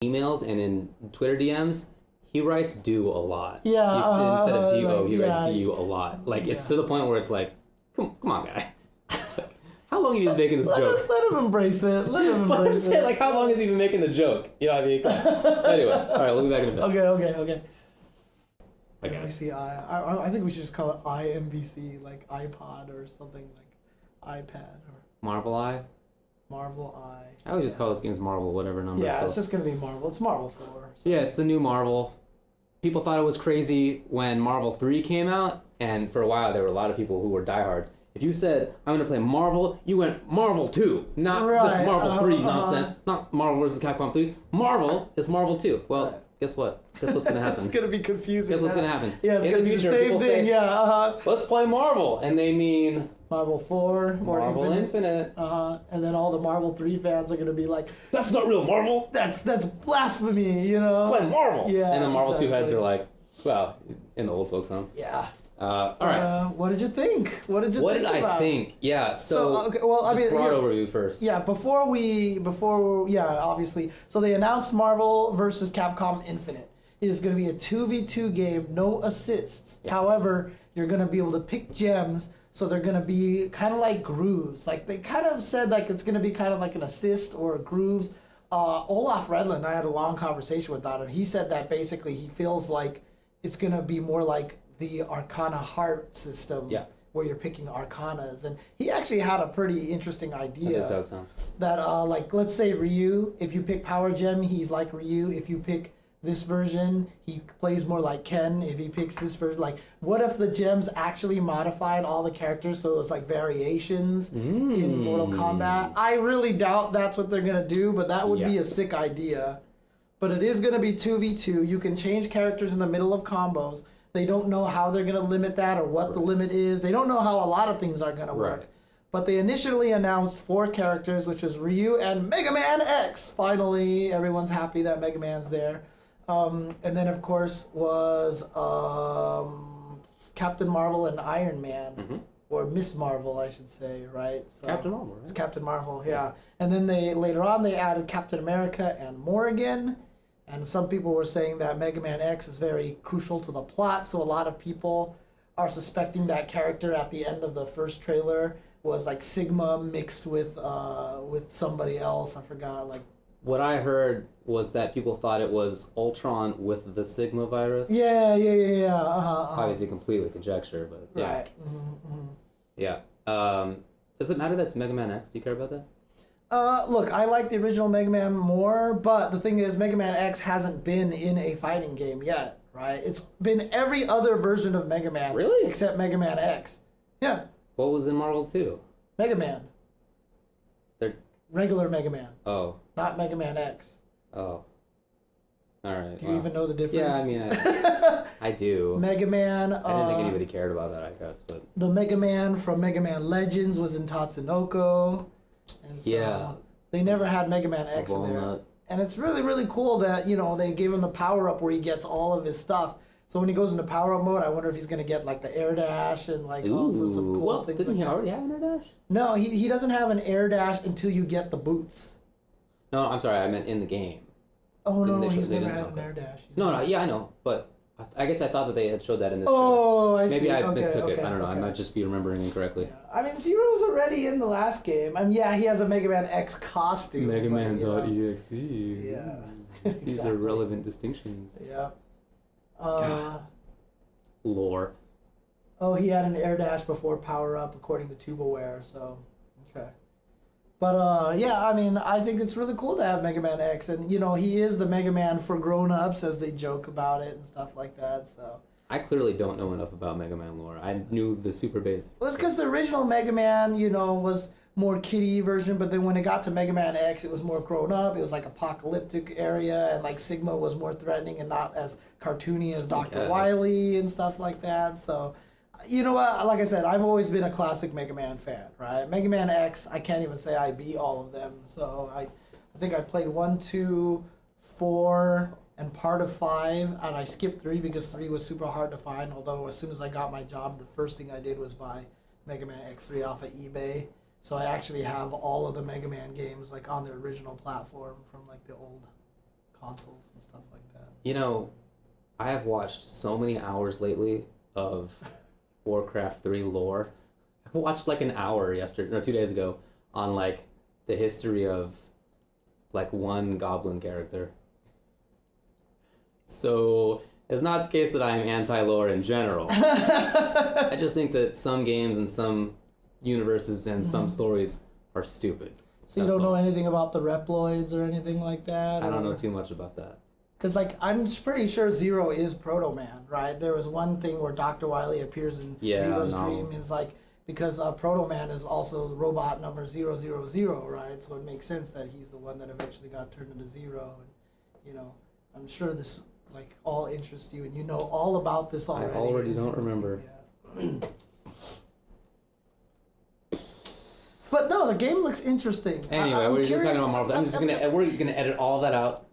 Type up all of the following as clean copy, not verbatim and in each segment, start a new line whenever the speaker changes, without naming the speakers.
emails and in Twitter DMs, he writes "do" a lot.
Yeah.
Instead of "do," he writes
yeah.
"du" a lot. Like it's to the point where it's like, come on, guy. How long have you been making this joke?
Let him embrace it. Let him
But I'm
embrace
saying,
it.
like, how long has he been making the joke? You know what I mean? Anyway, all right, we'll be back in a bit.
Okay.
I guess.
MVC I think we should just call it IMVC, like iPod or something, like iPad or
Marvel Eye?
Marvel Eye.
I would just call those games Marvel, whatever number.
Yeah,
so.
it's just going to be Marvel. It's Marvel 4. So.
Yeah, it's the new Marvel. People thought it was crazy when Marvel 3 came out, and for a while there were a lot of people who were diehards. If you said, I'm going to play Marvel, you went Marvel 2, not this Marvel 3 nonsense, not Marvel vs. Capcom 3. Marvel is Marvel 2. Well, guess what? Guess what's going to happen?
It's going to be confusing.
Guess what's going to happen?
Yeah, it's going to be the same thing,
let's play Marvel, and they mean...
Marvel 4,
Marvel Infinite.
And then all the Marvel 3 fans are going to be like,
that's not real Marvel!
That's blasphemy, you know?
Let's play Marvel!
Yeah,
and the Marvel 2 heads are like, well, in the old folks' home.
Yeah.
All right.
What did you think? What did
I think? Yeah, so
okay, well, I mean,
broad overview first.
Yeah, obviously. So they announced Marvel versus Capcom Infinite. It is going to be a 2v2 game, no assists. Yeah. However, you're going to be able to pick gems, so they're going to be kind of like grooves. Like they kind of said like it's going to be kind of like an assist or grooves. Olaf Redland, I had a long conversation with that, and he said that basically he feels like it's going to be more like the Arcana Heart system, where you're picking Arcanas. And he actually had a pretty interesting idea.
That's how it sounds.
That, like, let's say Ryu, if you pick Power Gem, he's like Ryu. If you pick this version, he plays more like Ken. If he picks this version, like, what if the gems actually modified all the characters so it was like variations in Mortal Kombat? I really doubt that's what they're going to do, but that would be a sick idea. But it is going to be 2v2. You can change characters in the middle of combos. They don't know how they're going to limit that or what the limit is. They don't know how a lot of things are going to work. But they initially announced 4 characters, which was Ryu and Mega Man X. Finally, everyone's happy that Mega Man's there. And then, of course, was Captain Marvel and Iron Man. Or Miss Marvel, I should say, right? So,
Captain Marvel, right?
It's Captain Marvel, yeah. And then later on they added Captain America and Morrigan. And some people were saying that Mega Man X is very crucial to the plot, so a lot of people are suspecting that character at the end of the first trailer was like Sigma mixed with somebody else. I forgot. Like
what I heard was that people thought it was Ultron with the Sigma virus.
Yeah.
Obviously, completely conjecture, but yeah.
Right.
Yeah. Does it matter that it's Mega Man X? Do you care about that?
Look, I like the original Mega Man more, but the thing is, Mega Man X hasn't been in a fighting game yet, right? It's been every other version of Mega Man.
Really?
Except Mega Man X. Yeah.
What was in Marvel 2?
Mega Man.
They're...
Regular Mega Man.
Oh.
Not Mega Man X.
Oh. Alright.
Do you even know the difference?
Yeah, I mean, I do.
Mega Man...
I didn't think anybody cared about that, I guess, but...
The Mega Man from Mega Man Legends was in Tatsunoko. And so they never had Mega Man X in there. And it's really, really cool that, you know, they gave him the power-up where he gets all of his stuff. So when he goes into power-up mode, I wonder if he's going to get, like, the air dash and, like, all sorts of cool things.
Didn't he already have an air dash?
No, he doesn't have an air dash until you get the boots.
No, I'm sorry, I meant in the game.
Oh, no, he's never had an air dash.
I know, but... I guess I thought that they had showed that in this
trailer. I see.
Maybe I mistook it. I don't know. I might just be remembering incorrectly.
Yeah. I mean, Zero's already in the last game. I mean, yeah, he has a Mega Man X costume.
Mega Man.exe.
Yeah.
These are relevant distinctions.
Yeah.
Lore.
Oh, he had an air dash before power up, according to TubeAware. So, okay. But, yeah, I mean, I think it's really cool to have Mega Man X. And, you know, he is the Mega Man for grown-ups, as they joke about it and stuff like that, so...
I clearly don't know enough about Mega Man lore. I knew the super basics.
Well, it's because the original Mega Man, you know, was more kiddie version, but then when it got to Mega Man X, it was more grown-up. It was, like, apocalyptic area, and, like, Sigma was more threatening and not as cartoony as Dr. Wily and stuff like that, so... You know what? Like I said, I've always been a classic Mega Man fan, right? Mega Man X, I can't even say I beat all of them. So I think I played 1, 2, 4, and part of 5, and I skipped 3 because 3 was super hard to find. Although as soon as I got my job, the first thing I did was buy Mega Man X3 off of eBay. So I actually have all of the Mega Man games like on the original platform from like the old consoles and stuff like that.
You know, I have watched so many hours lately of Warcraft 3 lore. I watched like an hour 2 days ago on like the history of like one goblin character. So it's not the case that I am anti-lore in general. I just think that some games and some universes and some stories are stupid.
So you don't know anything about the Reploids or anything like that?
I don't know too much about that.
Because, like, I'm pretty sure Zero is Proto-Man, right? There was one thing where Dr. Wily appears in Zero's dream. Is like, because Proto-Man is also the robot number 000, right? So it makes sense that he's the one that eventually got turned into Zero. And, you know, I'm sure this, like, all interests you, and you know all about this already.
I already don't remember.
Yeah. But no, the game looks interesting.
Anyway, we're talking about Marvel. We're gonna edit all that out.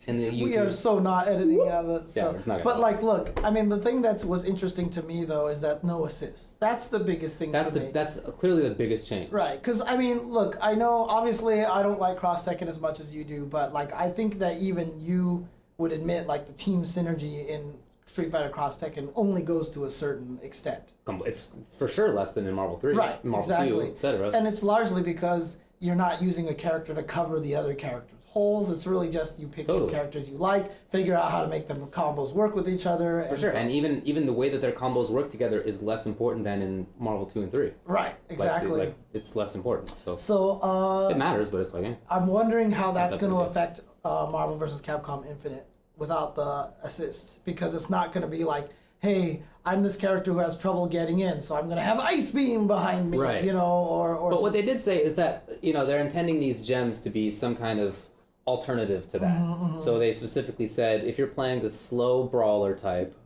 And
we are so not editing out of it. So.
Yeah,
but like, look, I mean, the thing that was interesting to me though is that no assists. That's the biggest thing. That's
clearly the biggest change.
Right, because I mean, look, I know obviously I don't like cross-Tekken as much as you do, but like I think that even you would admit like the team synergy in Street Fighter Cross Tekken only goes to a certain extent.
It's for sure less than in Marvel 3,
right?
Marvel
Exactly.
2, etc.
And it's largely because you're not using a character to cover the other characters' holes. It's really just you pick two characters you like, figure out how to make them combos work with each other.
For sure, and even the way that their combos work together is less important than in Marvel 2 and 3.
Right, exactly.
Like it's less important.
So
it matters, but it's like
I'm wondering how that's going to affect Marvel vs. Capcom Infinite without the assist, because it's not going to be like, hey, I'm this character who has trouble getting in, so I'm going to have Ice Beam behind me,
right.
you know, or
But what they did say is that, you know, they're intending these gems to be some kind of alternative to that. Mm-hmm. So they specifically said if you're playing the slow brawler type,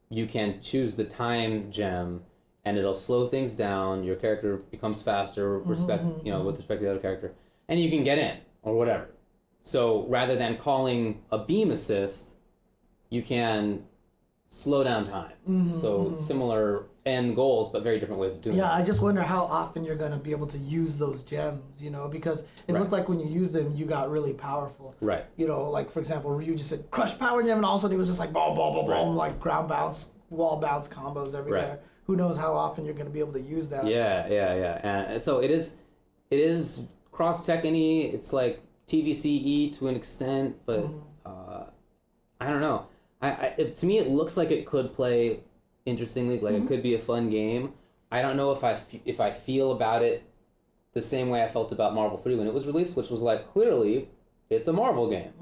you can choose the time gem, and it'll slow things down. Your character becomes faster, with respect to the other character, and you can get in or whatever. So rather than calling a beam assist, you can slow down time. So similar end goals, but very different ways of doing it.
Yeah, I just wonder how often you're going to be able to use those gems, you know, because it looked like when you used them, you got really powerful.
Right.
You know, like, for example, Ryu just said, crush power gem, and all of a sudden he was just like, boom, boom, boom, boom, like ground bounce, wall bounce combos everywhere. Right. Who knows how often you're going to be able to use that.
Yeah. And so it is cross-Tekken-y. It's like TVCE to an extent, but I don't know. To me, it looks like it could play interestingly. Like it could be a fun game. I don't know if I feel about it the same way I felt about Marvel 3 when it was released, which was like, clearly it's a Marvel game.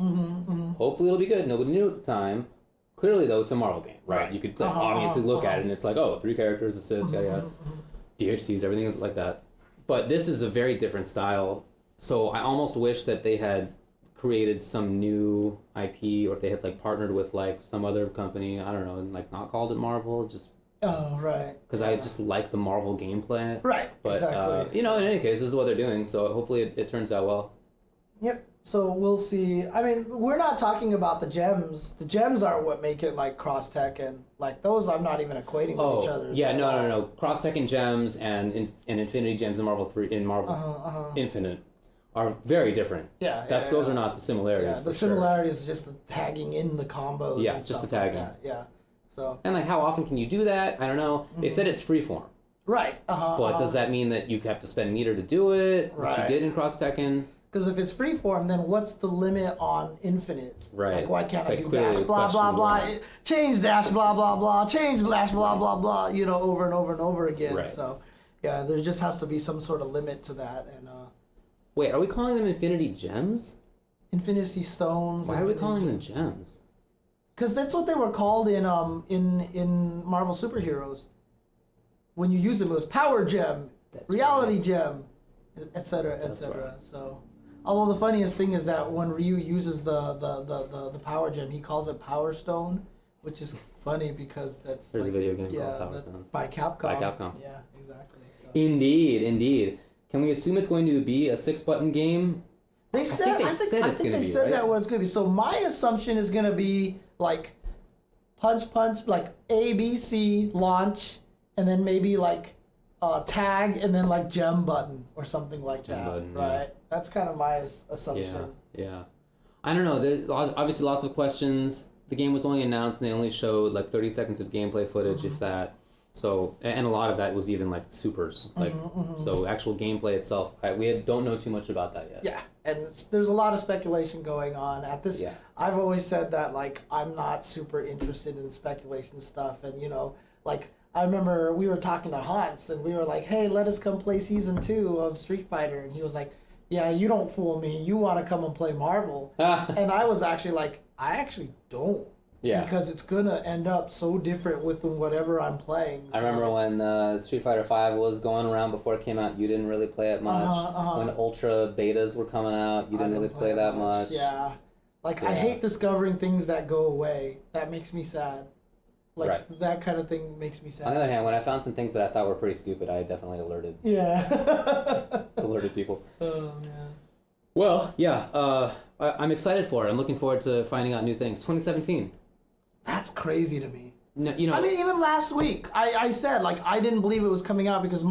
Hopefully it'll be good. Nobody knew at the time. Clearly though, it's a Marvel game, right? You could obviously look at it and it's like, oh, 3 characters, assists, yada yada, DHCs, everything is like that. But this is a very different style. So I almost wish that they had created some new IP, or if they had like partnered with like some other company, I don't know, and like not called it Marvel, just because I just like the Marvel gameplay,
right?
But
exactly.
in any case, this is what they're doing, so hopefully it turns out well.
Yep. So we'll see. I mean, we're not talking about the gems. The gems are what make it like cross tech, and like those I'm not even equating with each other.
Yeah, no. Cross tech and gems and Infinity Gems in Marvel 3 in Marvel Infinite are very different. Those are not the similarities.
Yeah, the similarity is just the tagging in the combos.
Yeah,
and
just the
stuff
tagging.
Like that. Yeah. So.
And like, how often can you do that? I don't know. They said it's freeform.
Right.
But does that mean that you have to spend meter to do it?
Right.
Which you did in Cross Tekken.
Because if it's freeform, then what's the limit on infinite?
Right.
Like, why can't I do dash blah blah blah, change dash blah blah blah, change dash blah blah blah, over and over and over again.
Right.
So, yeah, there just has to be some sort of limit to that. And
wait, are we calling them Infinity Gems?
Infinity Stones.
Why are we calling them gems?
Because that's what they were called in Marvel Superheroes. When you use them, it was Power Gem, Reality Gem, etc. etc.
Right.
So, although the funniest thing is that when Ryu uses the Power Gem, he calls it Power Stone, which is funny because that's
there's a video game called Power Stone
by Capcom. Yeah, exactly. So.
Indeed. Can we assume it's going to be a 6-button game?
I think they said that what it's going to be. So my assumption is going to be like punch, like A, B, C, launch, and then maybe like tag, and then like gem button or something like that. Button, right? Yeah. That's kind of my assumption.
Yeah. I don't know. There's obviously lots of questions. The game was only announced and they only showed like 30 seconds of gameplay footage, if that. So, and a lot of that was even like supers. Like, so actual gameplay itself, don't know too much about that yet.
Yeah, and there's a lot of speculation going on at this. Yeah. I've always said that, like, I'm not super interested in speculation stuff. And, you know, like, I remember we were talking to Hans and we were like, hey, let us come play season 2 of Street Fighter. And he was like, yeah, you don't fool me. You want to come and play Marvel. And I was actually like, I actually don't. Yeah. Because it's going to end up so different with whatever I'm playing. So.
I remember when Street Fighter V was going around before it came out, you didn't really play it much. When Ultra Betas were coming out, you didn't really play that much.
Yeah. Like, I hate discovering things that go away. That makes me sad. Like, that kind of thing makes me sad.
On the other hand, when I found some things that I thought were pretty stupid, I definitely alerted.
Yeah.
Alerted people.
Oh, man.
Well, yeah. I'm excited for it. I'm looking forward to finding out new things. 2017.
That's crazy to me.
No, you know,
I mean, even last week, I said, like, I didn't believe it was coming out because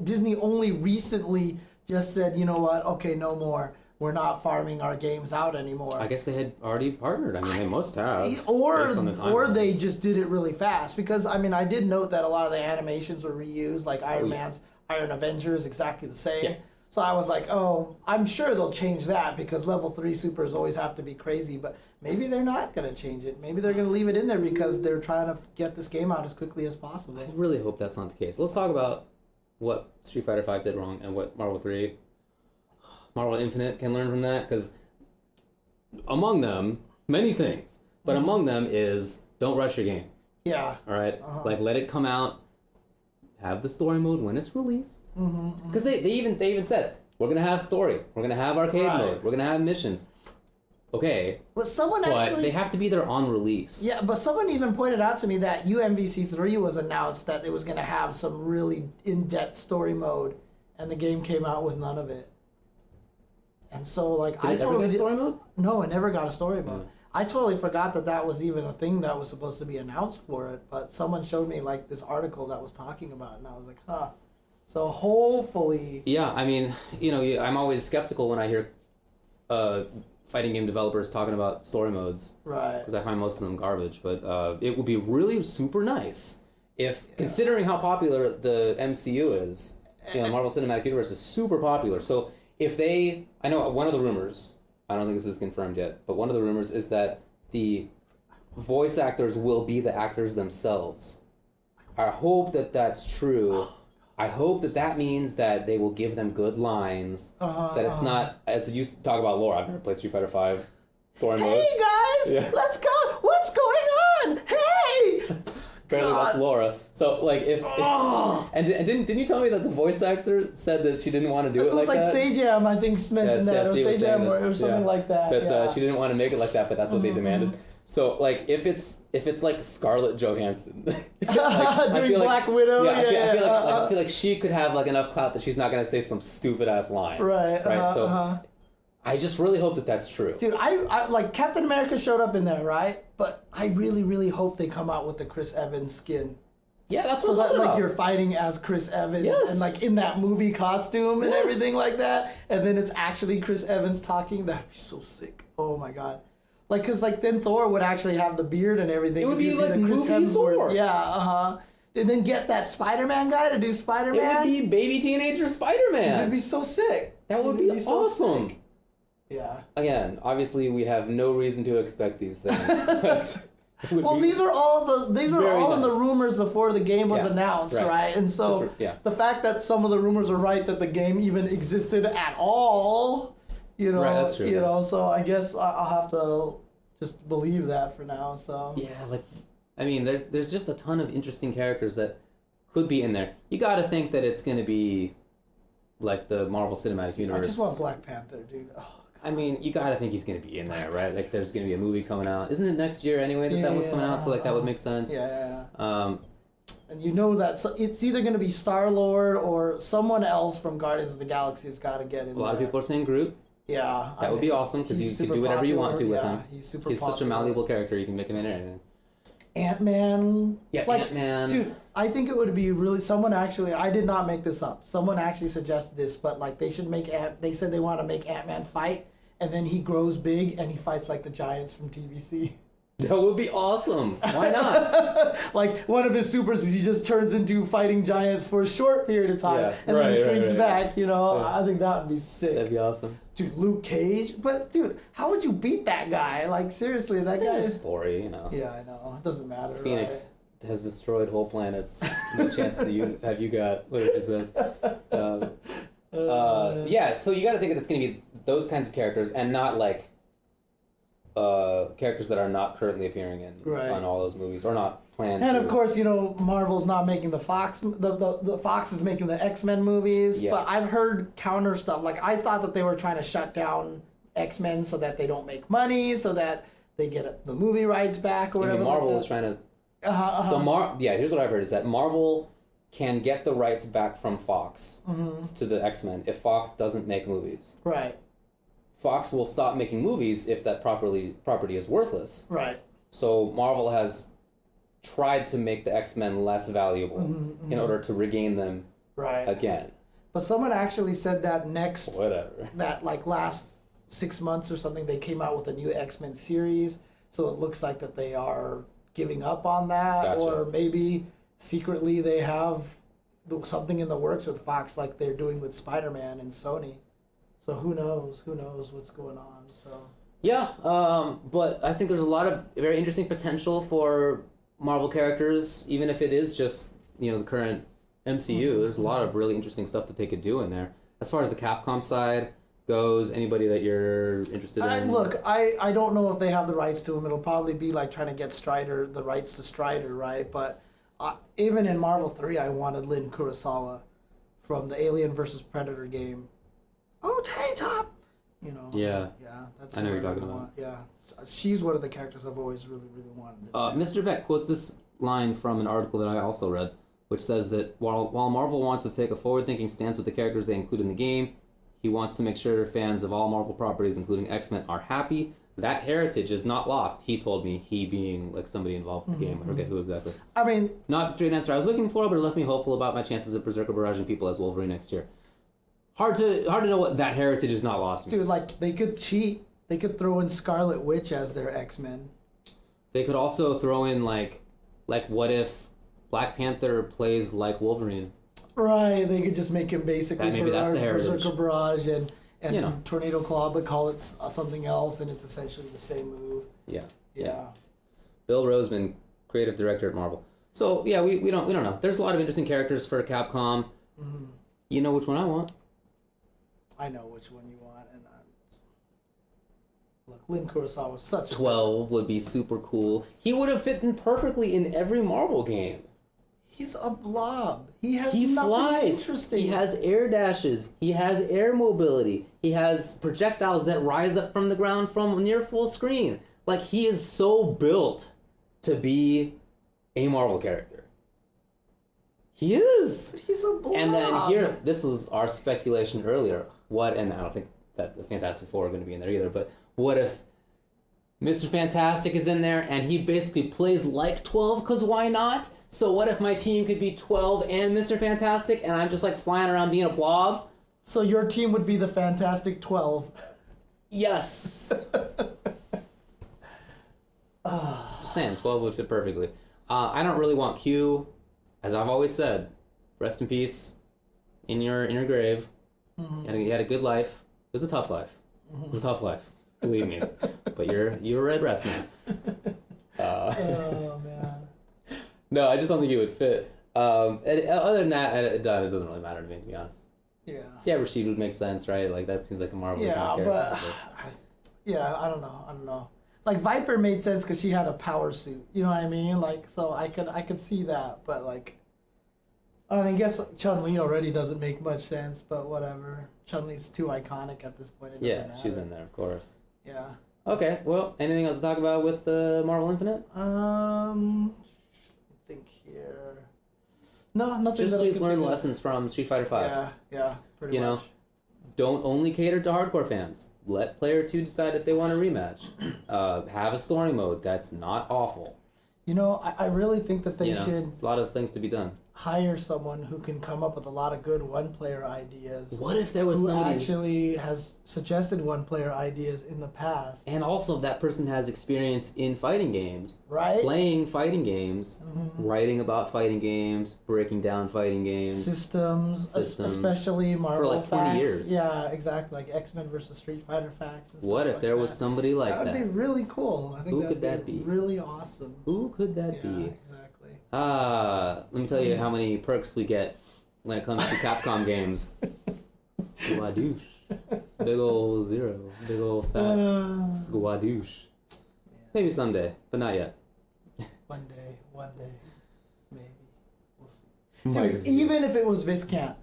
Disney only recently just said, you know what, okay, no more. We're not farming our games out anymore.
I guess they had already partnered. I mean, they must have.
Or they just did it really fast. Because, I mean, I did note that a lot of the animations were reused, like Iron Man's Iron Avenger is exactly the same. Yeah. So I was like, oh, I'm sure they'll change that because level 3 supers always have to be crazy. But maybe they're not going to change it. Maybe they're going to leave it in there because they're trying to get this game out as quickly as possible.
I really hope that's not the case. Let's talk about what Street Fighter V did wrong and what Marvel Infinite can learn from that. Because among them, many things. But among them is don't rush your game.
Yeah.
All right? Like, let it come out. Have the story mode when it's released. Because they even said, we're going to have story. We're going to have arcade mode. We're going to have missions. Okay.
But
they have to be there on release.
Yeah, but someone even pointed out to me that UMVC3 was announced that it was going to have some really in-depth story mode, and the game came out with none of it. And so, like,
Did it ever get a story mode?
No, it never got a story mode. I totally forgot that was even a thing that was supposed to be announced for it, but someone showed me, like, this article that was talking about it, and I was like, huh. So hopefully...
Yeah, I mean, you know, I'm always skeptical when I hear fighting game developers talking about story modes.
Right.
Because I find most of them garbage, but it would be really super nice if, considering how popular the MCU is, you know, Marvel Cinematic Universe is super popular, so if they... I know one of the rumors... I don't think this is confirmed yet, but one of the rumors is that the voice actors will be the actors themselves. I hope that that's true. I hope that means that they will give them good lines. That it's not, as you talk about Laura, I've never played Street Fighter V story mode.
Hey guys, let's go! What's going on? Hey!
Apparently that's Laura. So, like, if and didn't you tell me that the voice actor said that she didn't want to do it like that?
It was like Sajam, I think, mentioned that. Or Sajam or something like that.
But she didn't want to make it like that, but that's what they demanded. So, like, if it's like Scarlett Johansson, like,
doing Black Widow,
I feel like she could have like enough clout that she's not gonna say some stupid ass line. Right. So, I just really hope that that's true.
Dude, I like Captain America showed up in there, right? But I really, really hope they come out with the Chris Evans skin.
Yeah, that's
so
what
that like you're fighting as Chris Evans and like in that movie costume and everything like that, and then it's actually Chris Evans talking. That'd be so sick. Oh my god. Like, cause like then Thor would actually have the beard and everything.
It would be like Chris Hemsworth.
Yeah, And then get that Spider-Man guy to do Spider-Man.
It would be baby teenager Spider-Man.
Dude, it'd be so sick.
That would be awesome.
Sick. Yeah.
Again, obviously we have no reason to expect these things.
Well, these are all in the rumors before the game was announced, right? And so the fact that some of the rumors are right that the game even existed at all, you know,
that's true,
you know, so I guess I'll have to just believe that for now. So
yeah, like, I mean, there's just a ton of interesting characters that could be in there. You got to think that it's going to be like the Marvel Cinematic Universe.
I just want Black Panther, dude. Oh.
I mean, you gotta think he's gonna be in there, right? Like, there's gonna be a movie coming out. Isn't it next year anyway that one's coming out? So, like, that would make sense.
Yeah. And you know that it's either gonna be Star-Lord or someone else from Guardians of the Galaxy has got to get in there.
A lot of people are saying Groot.
Yeah.
That would be awesome, because you can do whatever you want to with him.
He's
such a malleable character, you can make him in anything.
Ant-Man.
Yeah, like, Ant-Man.
Dude, I think it would be really... Someone actually... I did not make this up. Someone actually suggested this, but, like, they should make... They said they want to make Ant-Man fight, and then he grows big and he fights like the giants from TVC.
That would be awesome. Why not?
Like one of his supers is he just turns into fighting giants for a short period of time and then he shrinks back. You know, I think that would be sick.
That'd be awesome.
Dude, Luke Cage, but dude, how would you beat that guy? Like seriously, that guy is.
Story, you know.
Yeah, I know. It doesn't matter.
Phoenix has destroyed whole planets. What chance do you got? What it says. Yeah, so you got to think that it's going to be those kinds of characters and not like characters that are not currently appearing in on all those movies or not planned.
And of course, you know, Marvel's not making the Fox. The Fox is making the X-Men movies. Yeah. But I've heard counter stuff. Like I thought that they were trying to shut down X-Men so that they don't make money, so that they get the movie rights back or whatever.
Marvel is trying to. So here's what I've heard is that Marvel can get the rights back from Fox to the X-Men if Fox doesn't make movies.
Right.
Fox will stop making movies if that property is worthless.
Right.
So Marvel has tried to make the X-Men less valuable in order to regain them again.
But someone actually said that that like last 6 months or something, they came out with a new X-Men series. So it looks like that they are giving up on that, or maybe secretly they have something in the works with Fox like they're doing with Spider-Man and Sony. So who knows what's going on. So
yeah, but I think there's a lot of very interesting potential for Marvel characters, even if it is just, you know, the current MCU. There's a lot of really interesting stuff that they could do in there. As far as the Capcom side goes, anybody that you're interested in?
Look, I don't know if they have the rights to him. It'll probably be like trying to get the rights to Strider, right? But even in Marvel 3, I wanted Lin Kurosawa from the Alien vs. Predator game. Oh, tank top! You know.
Yeah.
Yeah, that's
I know what you're talking about.
Yeah. She's one of the characters I've always really, really wanted.
Mr. Vec quotes this line from an article that I also read, which says that while Marvel wants to take a forward-thinking stance with the characters they include in the game, he wants to make sure fans of all Marvel properties, including X-Men, are happy. That heritage is not lost, he told me, he being like somebody involved with the game. I forget who exactly.
I mean...
Not the straight answer I was looking for, but it left me hopeful about my chances of Berserker barraging people as Wolverine next year. Hard to know what that heritage is not lost.
Dude, like, they could cheat. They could throw in Scarlet Witch as their X-Men.
They could also throw in, like what if Black Panther plays like Wolverine?
Right, they could just make him basically
maybe that's the heritage.
Berserker Barrage and
you know.
Tornado Claw, but call it something else, and it's essentially the same move. Yeah.
Bill Roseman, creative director at Marvel. So yeah, we don't know. There's a lot of interesting characters for Capcom. You know which one I want.
I know which one you want, and look, Lin Kurosawa was such
12 would be super cool. He would have fit in perfectly in every Marvel game.
He's a blob. He nothing
flies.
Interesting.
He has air dashes. He has air mobility. He has projectiles that rise up from the ground from near full screen. Like, he is so built to be a Marvel character. He is.
He's a blob.
And then here, this was our speculation earlier. And I don't think that the Fantastic Four are going to be in there either, but what if Mr. Fantastic is in there and he basically plays like 12, because why not? So what if my team could be 12 and Mr. Fantastic and I'm just like flying around being a blob?
So your team would be the Fantastic 12.
Yes. Just saying, 12 would fit perfectly. I don't really want Q, as I've always said, rest in peace in your grave. You had a good life. It was a tough life. It was a tough life. Believe me. But you're at rest now.
Oh, man.
No, I just don't think it would fit. And other than that, it doesn't really matter to me, to be honest. Yeah, Rashid would make sense, right? Like, that seems like a Marvel character.
Yeah, I don't know. Like, Viper made sense because she had a power suit. You know what I mean? Like, so I could see that. But, like, I mean, I guess Chun-Li already doesn't make much sense, but whatever. Chun-Li's too iconic at this point.
She's in there, of course.
Yeah.
Okay, well, anything else to talk about with Marvel Infinite?
I think here. No, nothing.
Just please learn lessons from Street Fighter V.
Yeah, pretty much.
Know, don't only cater to hardcore fans. Let player 2 decide if they want a rematch. Have a story mode that's not awful.
You know, I really think that they should.
It's a lot of things to be done.
hire someone who can come up with a lot of good one-player ideas.
What if there was
who
somebody
actually has suggested one-player ideas in the past?
and also that person has experience in fighting games,
Right?
playing fighting games, writing about fighting games, breaking down fighting games,
Systems. Especially Marvel
for like 20
facts.
years.
Yeah, exactly. Like X-Men versus Street Fighter facts. And
What
stuff
if
like
there was
that.
somebody like that?
That would be really cool. I think
Who
that
could
would
that
be
be?
really awesome.
Who could that
Yeah,
be?
exactly.
Let me tell you how many perks we get when it comes to Capcom games. Squadoosh. Big ol' zero. Big ol' fat squadoosh. Maybe someday, but not yet.
One day, maybe. We'll see.
Might
Dude,
see.
even if it was Viscant,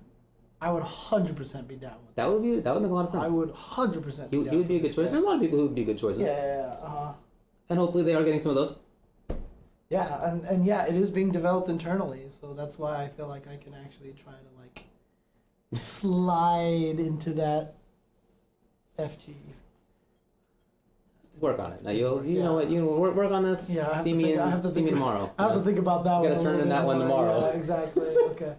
I would 100% be down with
That would make a lot of sense.
I would 100% be down
He would be a
for
good choice.
Viscant.
There's a lot of people who would be good choices.
Yeah.
And hopefully they are getting some of those.
Yeah, and yeah, it is being developed internally, so that's why I feel like I can actually try to like slide into that FG.
Work on it. Now you know what, work on this.
Yeah,
see me tomorrow.
I have to think about that
You
one.
gotta turn in that one tomorrow.
Yeah, exactly. Okay.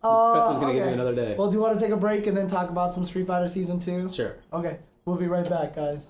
Professor's gonna give
okay.
you another day.
Well, do you want to take a break and then talk about some Street Fighter Season 2?
Sure.
Okay, we'll be right back, guys.